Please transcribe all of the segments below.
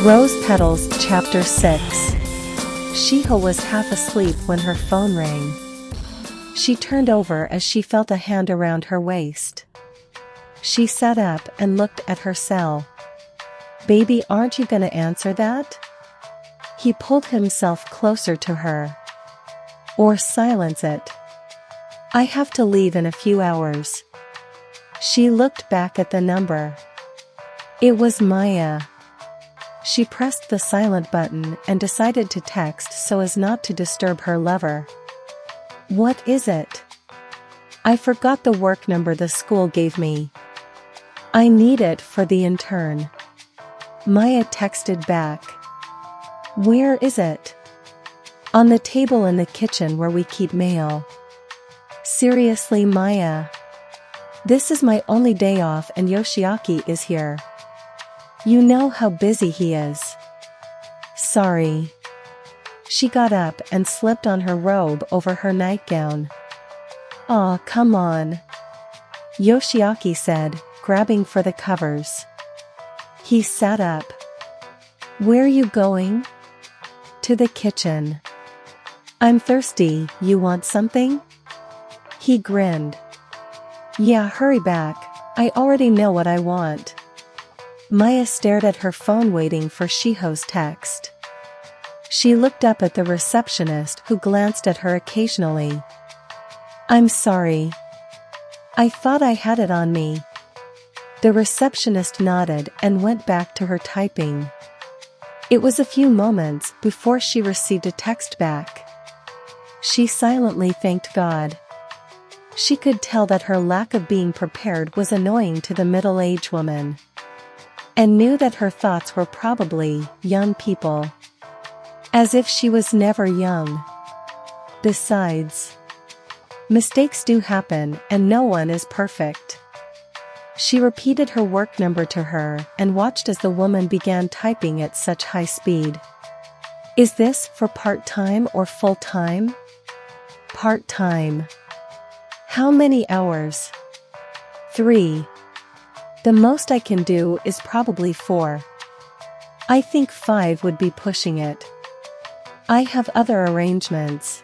Rose Petals Chapter 6. Shiho was half asleep when her phone rang. She turned over as she felt a hand around her waist. She sat up and looked at her cell. "Baby, aren't you gonna answer that?" He pulled himself closer to her. "Or silence it. I have to leave in a few hours." She looked back at the number. It was Maya. She pressed the silent button and decided to text so as not to disturb her lover. "What is it?" "I forgot the work number the school gave me. I need it for the intern." Maya texted back. "Where is it?" "On the table in the kitchen where we keep mail." "Seriously, Maya? This is my only day off and Yoshiaki is here. You know how busy he is." "Sorry." She got up and slipped on her robe over her nightgown. "Aw, come on," Yoshiaki said, grabbing for the covers. He sat up. "Where are you going?" "To the kitchen." "I'm thirsty, you want something?" He grinned. "Yeah, hurry back, I already know what I want." Maya stared at her phone waiting for Shiho's text. She looked up at the receptionist who glanced at her occasionally. "I'm sorry. I thought I had it on me." The receptionist nodded and went back to her typing. It was a few moments before she received a text back. She silently thanked God. She could tell that her lack of being prepared was annoying to the middle-aged woman, and knew that her thoughts were probably young people. As if she was never young. Besides, mistakes do happen and no one is perfect. She repeated her work number to her and watched as the woman began typing at such high speed. "Is this for part-time or full-time?" "Part-time." "How many hours?" "3. The most I can do is probably 4. I think 5 would be pushing it. I have other arrangements."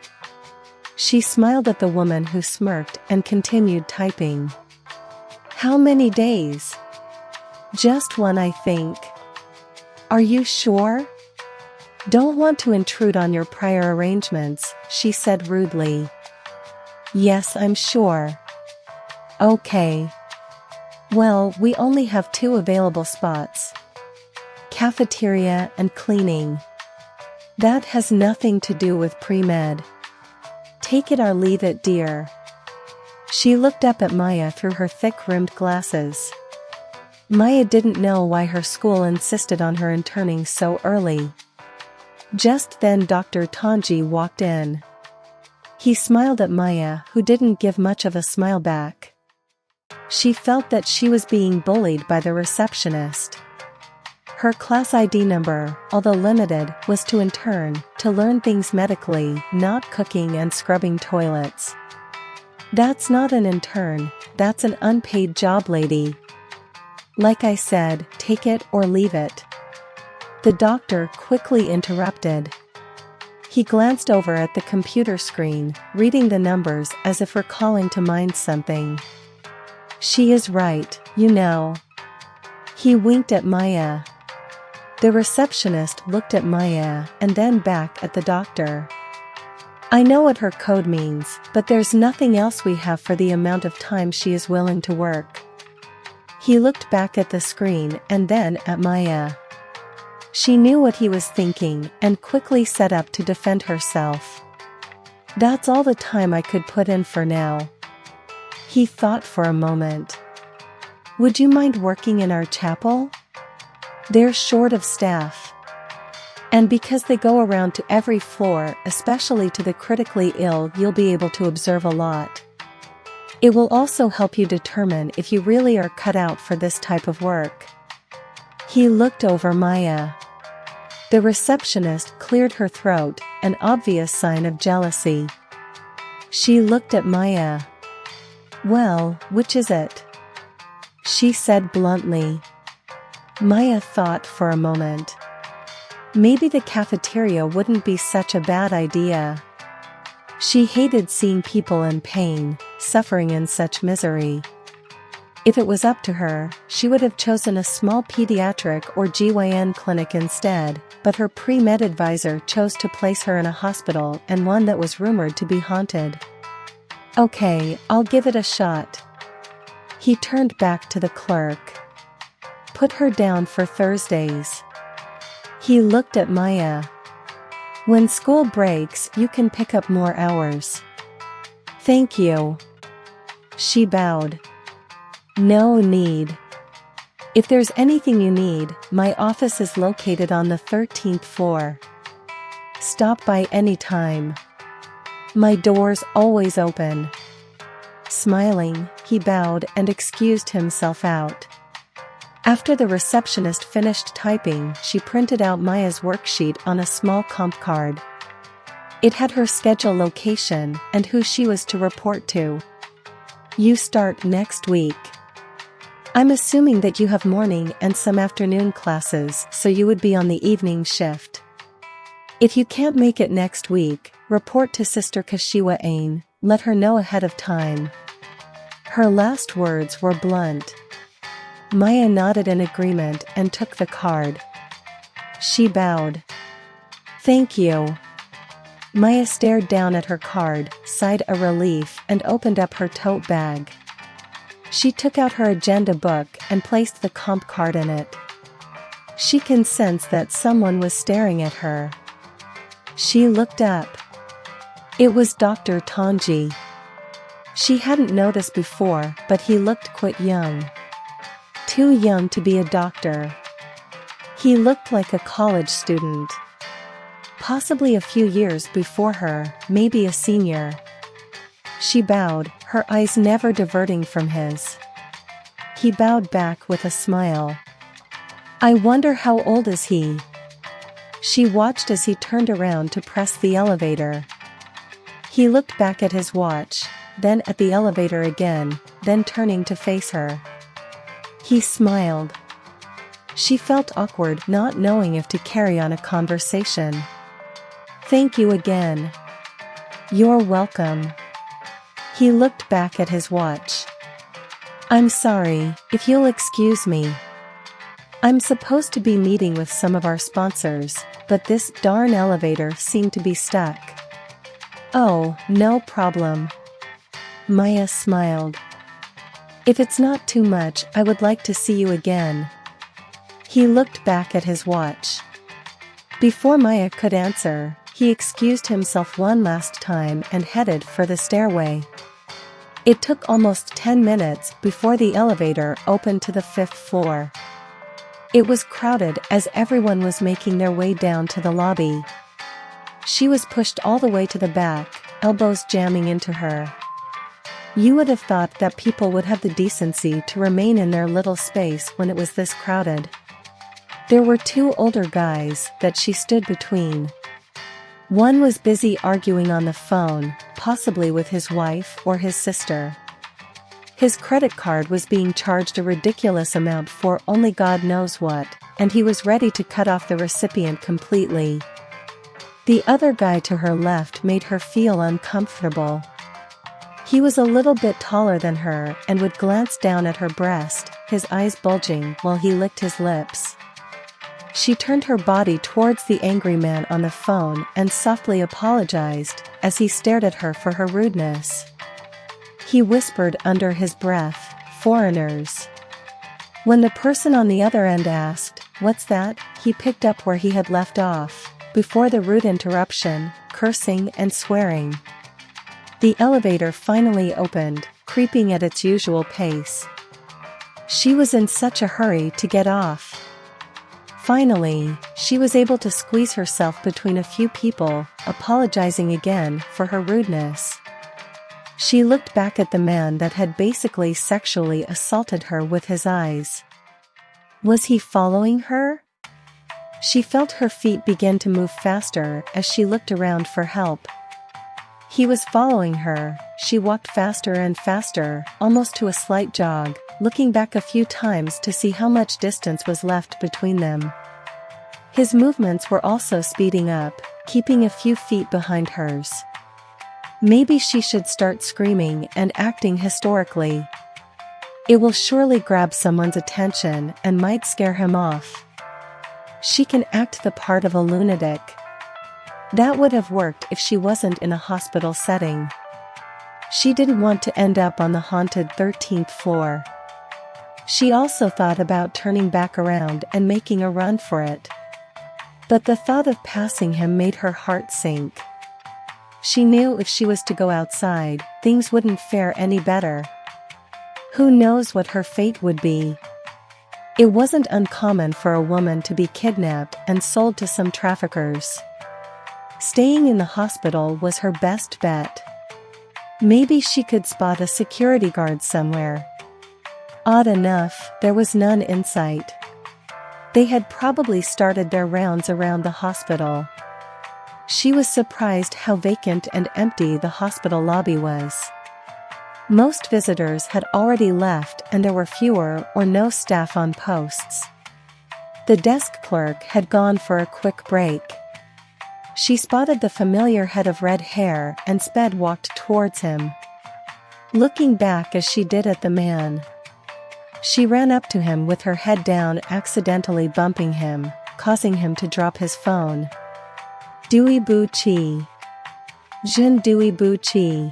She smiled at the woman who smirked and continued typing. "How many days?" "Just 1, I think." "Are you sure?" "Don't want to intrude on your prior arrangements," she said rudely. "Yes, I'm sure." "Okay. Well, we only have 2 available spots. Cafeteria and cleaning. That has nothing to do with pre-med. Take it or leave it, dear." She looked up at Maya through her thick-rimmed glasses. Maya didn't know why her school insisted on her interning so early. Just then Dr. Tanji walked in. He smiled at Maya, who didn't give much of a smile back. She felt that she was being bullied by the receptionist. Her class ID number, although limited, was to intern, to learn things medically, not cooking and scrubbing toilets. "That's not an intern, that's an unpaid job, lady. Like I said, take it or leave it." The doctor quickly interrupted. He glanced over at the computer screen, reading the numbers as if recalling to mind something. "She is right, you know." He winked at Maya. The receptionist looked at Maya and then back at the doctor. "I know what her code means, but there's nothing else we have for the amount of time she is willing to work." He looked back at the screen and then at Maya. She knew what he was thinking and quickly set up to defend herself. "That's all the time I could put in for now." He thought for a moment. "Would you mind working in our chapel? They're short of staff. And because they go around to every floor, especially to the critically ill, you'll be able to observe a lot. It will also help you determine if you really are cut out for this type of work." He looked over Maya. The receptionist cleared her throat, an obvious sign of jealousy. She looked at Maya. "Well, which is it?" she said bluntly. Maya thought for a moment. Maybe the cafeteria wouldn't be such a bad idea. She hated seeing people in pain, suffering in such misery. If it was up to her, she would have chosen a small pediatric or GYN clinic instead, but her pre-med advisor chose to place her in a hospital, and one that was rumored to be haunted. Okay, I'll give it a shot. He turned back to the clerk. Put her down for Thursdays. He looked at Maya. When school breaks, you can pick up more hours. Thank you. She bowed. No need. If there's anything you need, my office is located on the 13th floor. Stop by any time. My door's always open. Smiling, he bowed and excused himself out. After the receptionist finished typing, she printed out Maya's worksheet on a small comp card. It had her schedule location and who she was to report to. You start next week. I'm assuming that you have morning and some afternoon classes, so you would be on the evening shift. If you can't make it next week, report to Sister Kashiwa-Ain, let her know ahead of time. Her last words were blunt. Maya nodded in agreement and took the card. She bowed. Thank you. Maya stared down at her card, sighed a relief, and opened up her tote bag. She took out her agenda book and placed the comp card in it. She could sense that someone was staring at her. She looked up. It was Dr. Tanji. She hadn't noticed before, but he looked quite young. Too young to be a doctor. He looked like a college student. Possibly a few years before her, maybe a senior. She bowed, her eyes never diverting from his. He bowed back with a smile. I wonder how old is he? She watched as he turned around to press the elevator. He looked back at his watch, then at the elevator again, then turning to face her. He smiled. She felt awkward, not knowing if to carry on a conversation. Thank you again. You're welcome. He looked back at his watch. I'm sorry, if you'll excuse me. I'm supposed to be meeting with some of our sponsors, but this darn elevator seemed to be stuck. Oh, no problem. Maya smiled. If it's not too much, I would like to see you again. He looked back at his watch. Before Maya could answer, he excused himself one last time and headed for the stairway. It took almost 10 minutes before the elevator opened to the 5th floor. It was crowded as everyone was making their way down to the lobby. She was pushed all the way to the back, elbows jamming into her. You would have thought that people would have the decency to remain in their little space when it was this crowded. There were two older guys that she stood between. One was busy arguing on the phone, possibly with his wife or his sister. His credit card was being charged a ridiculous amount for only God knows what, and he was ready to cut off the recipient completely. The other guy to her left made her feel uncomfortable. He was a little bit taller than her and would glance down at her breast, his eyes bulging while he licked his lips. She turned her body towards the angry man on the phone and softly apologized as he stared at her for her rudeness. He whispered under his breath, "Foreigners." When the person on the other end asked, "What's that?" he picked up where he had left off, before the rude interruption, cursing and swearing. The elevator finally opened, creeping at its usual pace. She was in such a hurry to get off. Finally, she was able to squeeze herself between a few people, apologizing again for her rudeness. She looked back at the man that had basically sexually assaulted her with his eyes. Was he following her? She felt her feet begin to move faster as she looked around for help. He was following her. She walked faster and faster, almost to a slight jog, looking back a few times to see how much distance was left between them. His movements were also speeding up, keeping a few feet behind hers. Maybe she should start screaming and acting historically. It will surely grab someone's attention and might scare him off. She can act the part of a lunatic. That would have worked if she wasn't in a hospital setting. She didn't want to end up on the haunted 13th floor. She also thought about turning back around and making a run for it. But the thought of passing him made her heart sink. She knew if she was to go outside, things wouldn't fare any better. Who knows what her fate would be? It wasn't uncommon for a woman to be kidnapped and sold to some traffickers. Staying in the hospital was her best bet. Maybe she could spot a security guard somewhere. Odd enough, there was none in sight. They had probably started their rounds around the hospital. She was surprised how vacant and empty the hospital lobby was. Most visitors had already left and there were fewer or no staff on posts. The desk clerk had gone for a quick break. She spotted the familiar head of red hair and walked towards him. Looking back as she did at the man, she ran up to him with her head down, accidentally bumping him, causing him to drop his phone. Dui bu chi. Jin dui bu chi.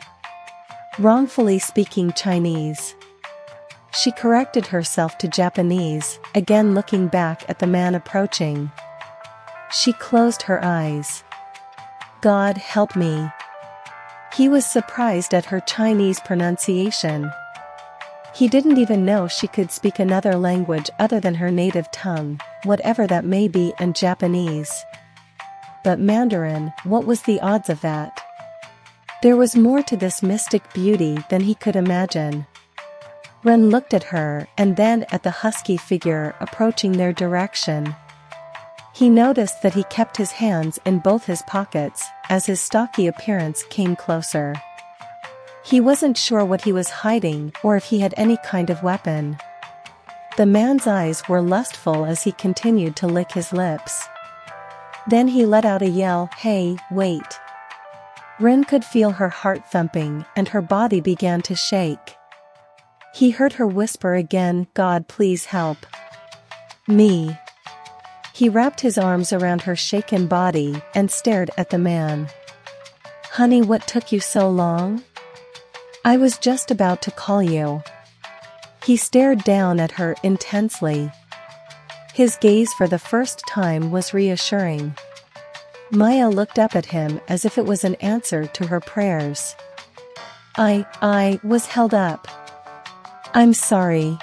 Wrongfully speaking Chinese. She corrected herself to Japanese, again looking back at the man approaching. She closed her eyes. God help me. He was surprised at her Chinese pronunciation. He didn't even know she could speak another language other than her native tongue, whatever that may be, and Japanese. But Mandarin, what was the odds of that? There was more to this mystic beauty than he could imagine. Ren looked at her and then at the husky figure approaching their direction. He noticed that he kept his hands in both his pockets as his stocky appearance came closer. He wasn't sure what he was hiding or if he had any kind of weapon. The man's eyes were lustful as he continued to lick his lips. Then he let out a yell, "Hey, wait!" Rin could feel her heart thumping and her body began to shake. He heard her whisper again, "God, please help me." He wrapped his arms around her shaken body and stared at the man. "Honey, what took you so long? I was just about to call you." He stared down at her intensely. His gaze for the first time was reassuring. Maya looked up at him as if it was an answer to her prayers. I was held up. I'm sorry."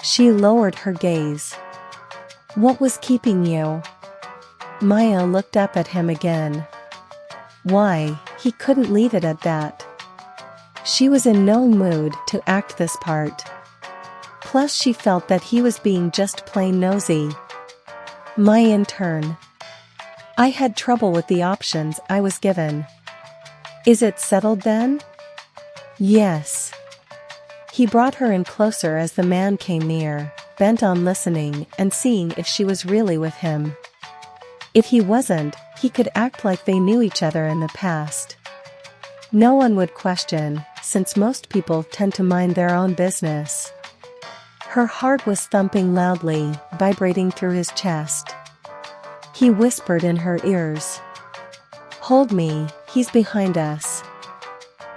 She lowered her gaze. "What was keeping you?" Maya looked up at him again. Why, he couldn't leave it at that. She was in no mood to act this part. Plus she felt that he was being just plain nosy. My intern. I had trouble with the options I was given. Is it settled then? Yes. He brought her in closer as the man came near, bent on listening and seeing if she was really with him. If he wasn't, he could act like they knew each other in the past. No one would question, since most people tend to mind their own business. Her heart was thumping loudly, vibrating through his chest. He whispered in her ears. "Hold me, he's behind us."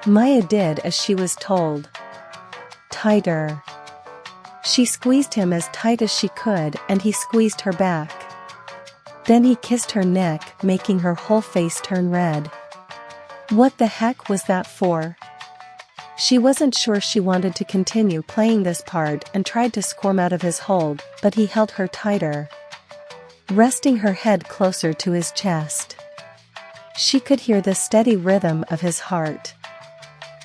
Maya did as she was told. Tighter. She squeezed him as tight as she could and he squeezed her back. Then he kissed her neck, making her whole face turn red. What the heck was that for? She wasn't sure she wanted to continue playing this part and tried to squirm out of his hold, but he held her tighter, resting her head closer to his chest. She could hear the steady rhythm of his heart.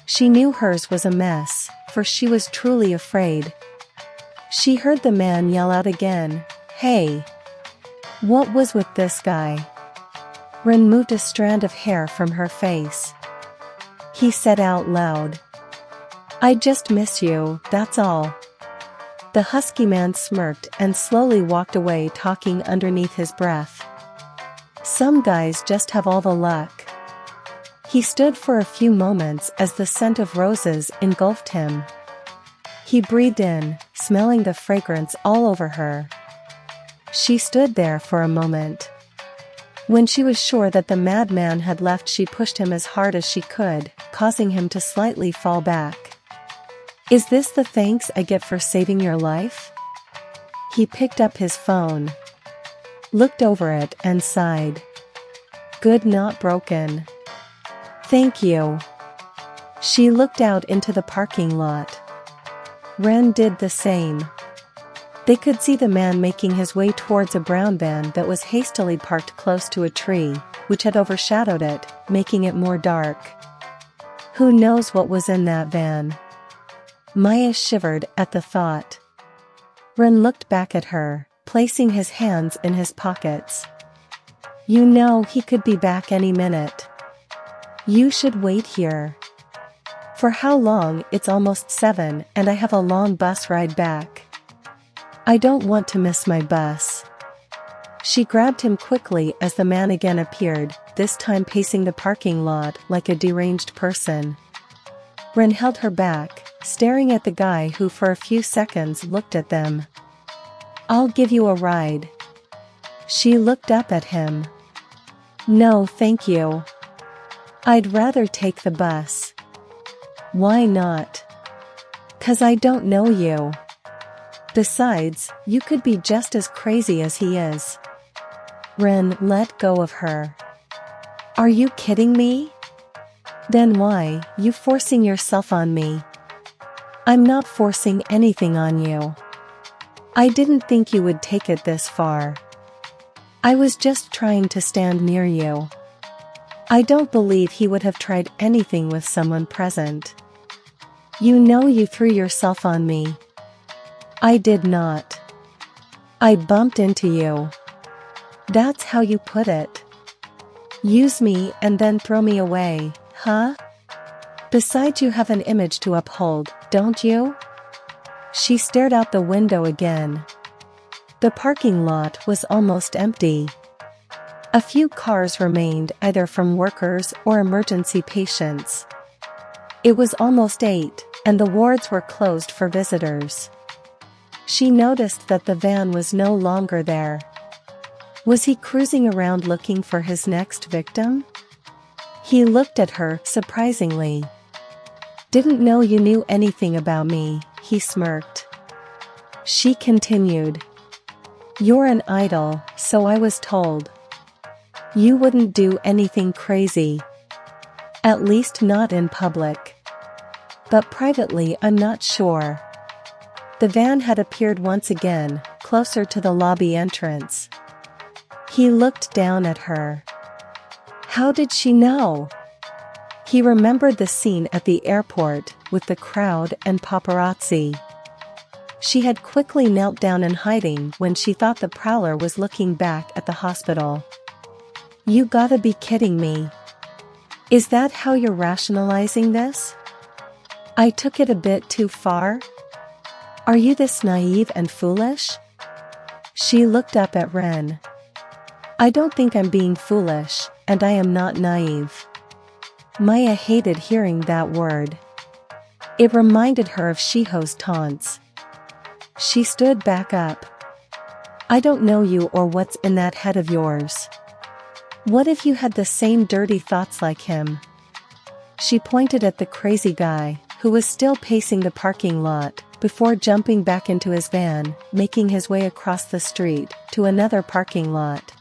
She knew hers was a mess, for she was truly afraid. She heard the man yell out again, "Hey! What was with this guy?" Rin moved a strand of hair from her face. He said out loud, "I just miss you, that's all." The husky man smirked and slowly walked away, talking underneath his breath. Some guys just have all the luck. He stood for a few moments as the scent of roses engulfed him. He breathed in, smelling the fragrance all over her. She stood there for a moment. When she was sure that the madman had left, she pushed him as hard as she could, causing him to slightly fall back. "Is this the thanks I get for saving your life?" He picked up his phone, looked over it and sighed. "Good, not broken. Thank you." She looked out into the parking lot. Ren did the same. They could see the man making his way towards a brown van that was hastily parked close to a tree, which had overshadowed it, making it more dark. Who knows what was in that van? Maya shivered at the thought. Ren looked back at her, placing his hands in his pockets. "You know he could be back any minute. You should wait here." "For how long? It's almost 7 and I have a long bus ride back. I don't want to miss my bus." She grabbed him quickly as the man again appeared, this time pacing the parking lot like a deranged person. Ren held her back, staring at the guy who for a few seconds looked at them. "I'll give you a ride." She looked up at him. "No, thank you. I'd rather take the bus." "Why not?" "'Cause I don't know you. Besides, you could be just as crazy as he is." Ren let go of her. "Are you kidding me? Then why you forcing yourself on me?" "I'm not forcing anything on you. I didn't think you would take it this far. I was just trying to stand near you." I don't believe he would have tried anything with someone present. "You know you threw yourself on me." "I did not. I bumped into you." "That's how you put it. Use me and then throw me away, huh? Besides, you have an image to uphold, don't you?" She stared out the window again. The parking lot was almost empty. A few cars remained, either from workers or emergency patients. It was almost 8, and the wards were closed for visitors. She noticed that the van was no longer there. Was he cruising around looking for his next victim? He looked at her, surprisingly. "Didn't know you knew anything about me," he smirked. She continued. "You're an idol, so I was told. You wouldn't do anything crazy. At least not in public. But privately, I'm not sure." The van had appeared once again, closer to the lobby entrance. He looked down at her. How did she know? He remembered the scene at the airport, with the crowd and paparazzi. She had quickly knelt down in hiding when she thought the prowler was looking back at the hospital. "You gotta be kidding me. Is that how you're rationalizing this? I took it a bit too far? Are you this naive and foolish?" She looked up at Ren. "I don't think I'm being foolish, and I am not naive." Maya hated hearing that word. It reminded her of Shiho's taunts. She stood back up. "I don't know you or what's in that head of yours. What if you had the same dirty thoughts like him?" She pointed at the crazy guy, who was still pacing the parking lot, before jumping back into his van, making his way across the street, to another parking lot.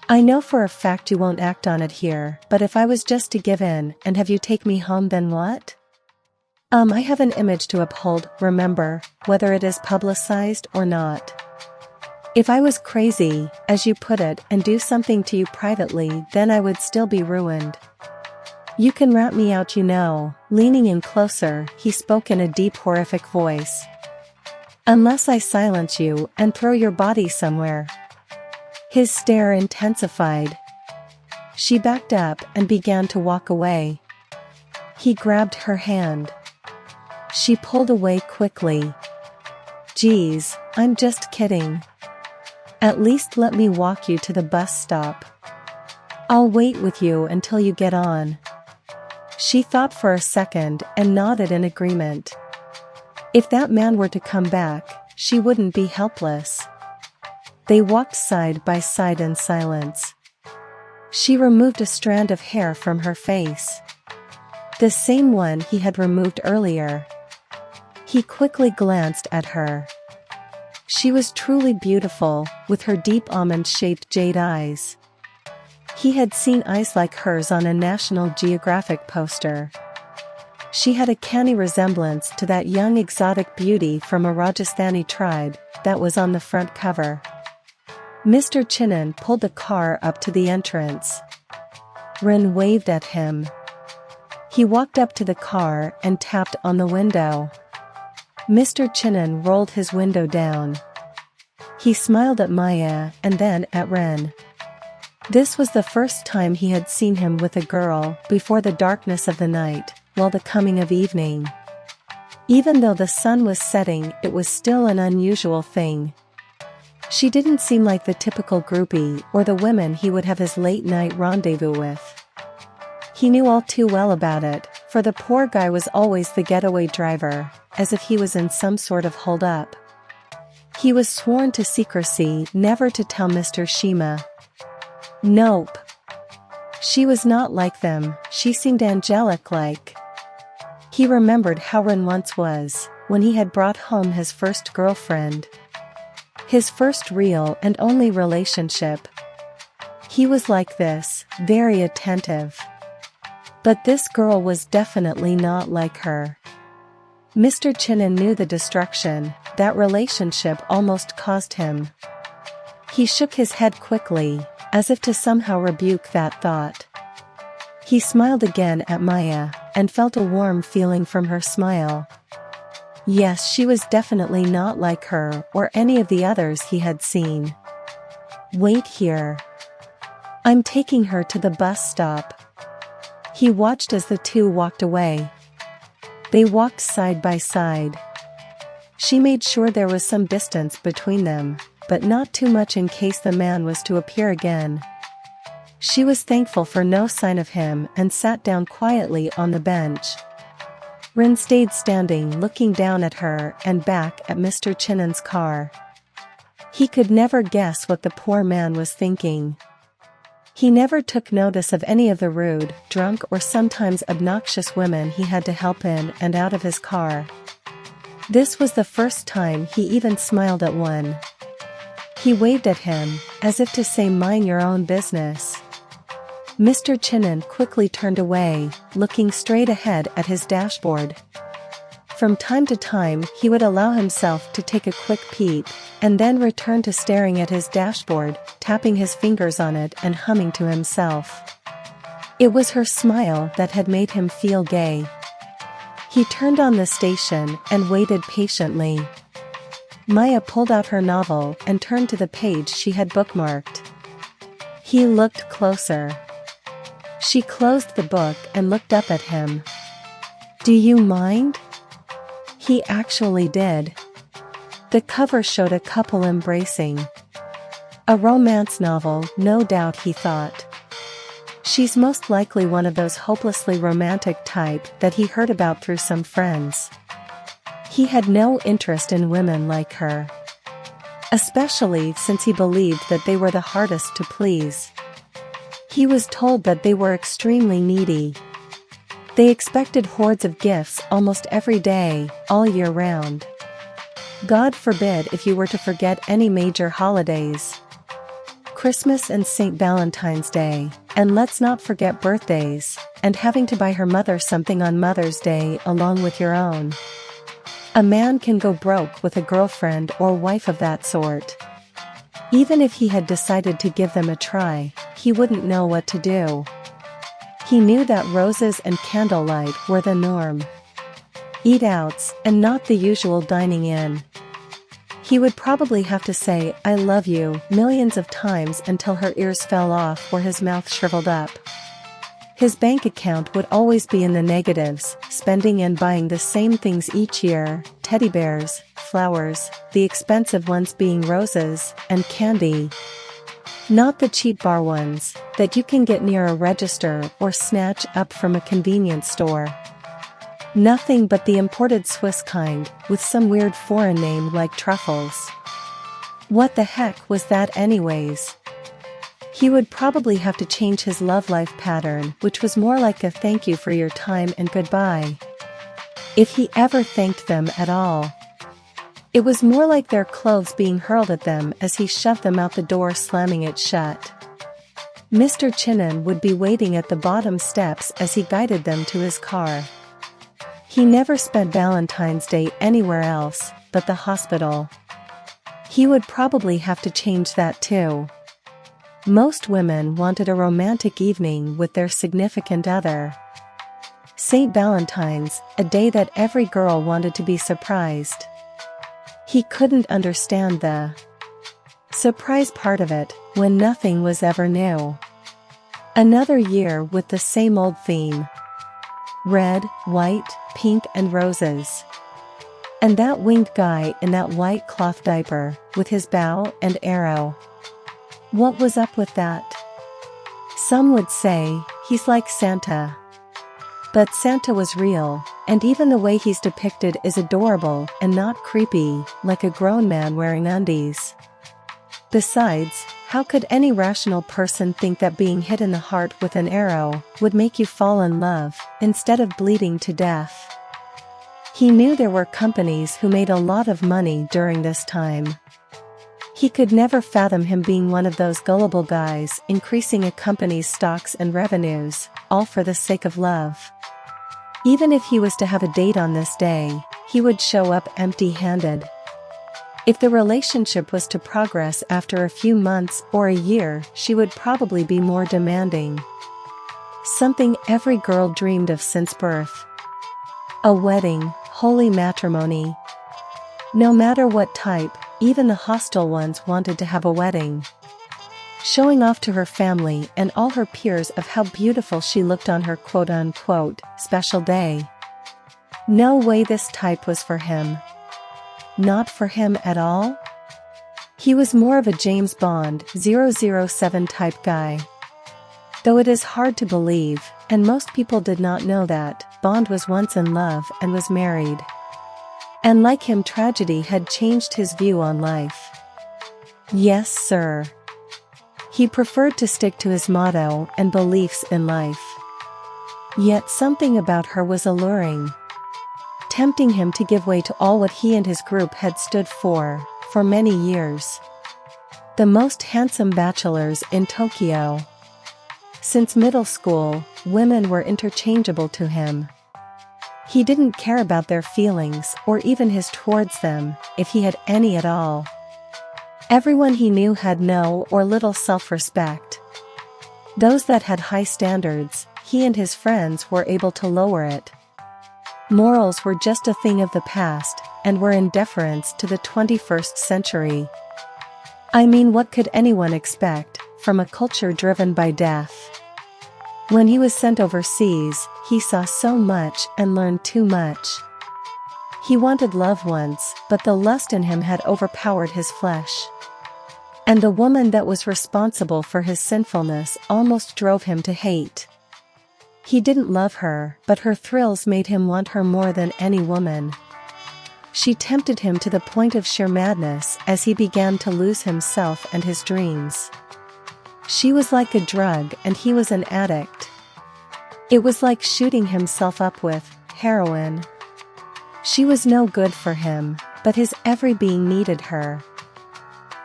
"I know for a fact you won't act on it here, but if I was just to give in and have you take me home, then what? I have an image to uphold, remember, whether it is publicized or not. If I was crazy, as you put it, and do something to you privately, then I would still be ruined. You can rat me out, you know." Leaning in closer, he spoke in a deep, horrific voice. "Unless I silence you and throw your body somewhere." His stare intensified. She backed up and began to walk away. He grabbed her hand. She pulled away quickly. Geez, I'm just kidding. At least let me walk you to the bus stop. I'll wait with you until you get on. She thought for a second and nodded in agreement. If that man were to come back, she wouldn't be helpless. They walked side by side in silence. She removed a strand of hair from her face. The same one he had removed earlier. He quickly glanced at her. She was truly beautiful, with her deep almond-shaped jade eyes. He had seen eyes like hers on a National Geographic poster. She had a canny resemblance to that young exotic beauty from a Rajasthani tribe that was on the front cover. Mr. Chinnan pulled the car up to the entrance. Rin waved at him. He walked up to the car and tapped on the window. Mr. Chinnan rolled his window down. He smiled at Maya and then at Rin. This was the first time he had seen him with a girl before the darkness of the night, while the coming of evening. Even though the sun was setting, it was still an unusual thing. She didn't seem like the typical groupie or the women he would have his late-night rendezvous with. He knew all too well about it, for the poor guy was always the getaway driver, as if he was in some sort of hold-up. He was sworn to secrecy, never to tell Mr. Shima. Nope. She was not like them, she seemed angelic-like. He remembered how Rin once was, when he had brought home his first girlfriend. His first real and only relationship. He was like this, very attentive. But this girl was definitely not like her. Mr. Chinnan knew the destruction that relationship almost caused him. He shook his head quickly, as if to somehow rebuke that thought. He smiled again at Maya, and felt a warm feeling from her smile. Yes, she was definitely not like her or any of the others he had seen. Wait here. I'm taking her to the bus stop. He watched as the two walked away. They walked side by side. She made sure there was some distance between them, but not too much in case the man was to appear again. She was thankful for no sign of him and sat down quietly on the bench. Rin stayed standing looking down at her and back at Mr. Chinnan's car. He could never guess what the poor man was thinking. He never took notice of any of the rude, drunk or sometimes obnoxious women he had to help in and out of his car. This was the first time he even smiled at one. He waved at him, as if to say, mind your own business. Mr. Chinnan quickly turned away, looking straight ahead at his dashboard. From time to time he would allow himself to take a quick peep, and then return to staring at his dashboard, tapping his fingers on it and humming to himself. It was her smile that had made him feel gay. He turned on the station and waited patiently. Maya pulled out her novel and turned to the page she had bookmarked. He looked closer. She closed the book and looked up at him. Do you mind? He actually did. The cover showed a couple embracing. A romance novel, no doubt, he thought. She's most likely one of those hopelessly romantic type that he heard about through some friends. He had no interest in women like her. Especially since he believed that they were the hardest to please. He was told that they were extremely needy. They expected hordes of gifts almost every day, all year round. God forbid if you were to forget any major holidays. Christmas and St. Valentine's Day, and let's not forget birthdays, and having to buy her mother something on Mother's Day along with your own. A man can go broke with a girlfriend or wife of that sort. Even if he had decided to give them a try, he wouldn't know what to do. He knew that roses and candlelight were the norm. Eat-outs, and not the usual dining in. He would probably have to say, I love you, millions of times until her ears fell off or his mouth shriveled up. His bank account would always be in the negatives, spending and buying the same things each year: teddy bears, flowers, the expensive ones being roses, and candy. Not the cheap bar ones, that you can get near a register or snatch up from a convenience store. Nothing but the imported Swiss kind, with some weird foreign name like truffles. What the heck was that anyways? He would probably have to change his love life pattern, which was more like a thank you for your time and goodbye. If he ever thanked them at all. It was more like their clothes being hurled at them as he shoved them out the door, slamming it shut. Mr. Chinnan would be waiting at the bottom steps as he guided them to his car. He never spent Valentine's Day anywhere else but the hospital. He would probably have to change that too. Most women wanted a romantic evening with their significant other. St. Valentine's, a day that every girl wanted to be surprised. He couldn't understand the surprise part of it, when nothing was ever new. Another year with the same old theme. Red, white, pink and roses. And that winged guy in that white cloth diaper, with his bow and arrow. What was up with that? Some would say, he's like Santa. But Santa was real, and even the way he's depicted is adorable and not creepy, like a grown man wearing undies. Besides, how could any rational person think that being hit in the heart with an arrow would make you fall in love, instead of bleeding to death? He knew there were companies who made a lot of money during this time. He could never fathom him being one of those gullible guys increasing a company's stocks and revenues, all for the sake of love. Even if he was to have a date on this day, he would show up empty-handed. If the relationship was to progress after a few months or a year, she would probably be more demanding. Something every girl dreamed of since birth. A wedding, holy matrimony. No matter what type, even the hostile ones wanted to have a wedding. Showing off to her family and all her peers of how beautiful she looked on her quote-unquote special day. No way this type was for him. Not for him at all? He was more of a James Bond 007 type guy. Though it is hard to believe, and most people did not know that, Bond was once in love and was married. And like him, tragedy had changed his view on life. Yes, sir. He preferred to stick to his motto and beliefs in life. Yet something about her was alluring, tempting him to give way to all what he and his group had stood for many years. The most handsome bachelors in Tokyo. Since middle school, women were interchangeable to him. He didn't care about their feelings or even his towards them, if he had any at all. Everyone he knew had no or little self-respect. Those that had high standards, he and his friends were able to lower it. Morals were just a thing of the past, and were in deference to the 21st century. I mean, what could anyone expect from a culture driven by death? When he was sent overseas, he saw so much and learned too much. He wanted love once, but the lust in him had overpowered his flesh. And the woman that was responsible for his sinfulness almost drove him to hate. He didn't love her, but her thrills made him want her more than any woman. She tempted him to the point of sheer madness as he began to lose himself and his dreams. She was like a drug and he was an addict. It was like shooting himself up with heroin. She was no good for him, but his every being needed her.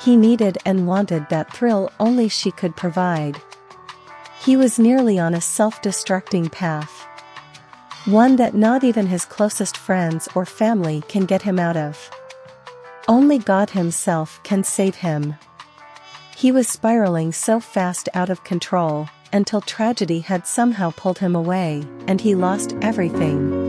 He needed and wanted that thrill only she could provide. He was nearly on a self-destructing path. One that not even his closest friends or family can get him out of. Only God himself can save him. He was spiraling so fast out of control, until tragedy had somehow pulled him away, and he lost everything.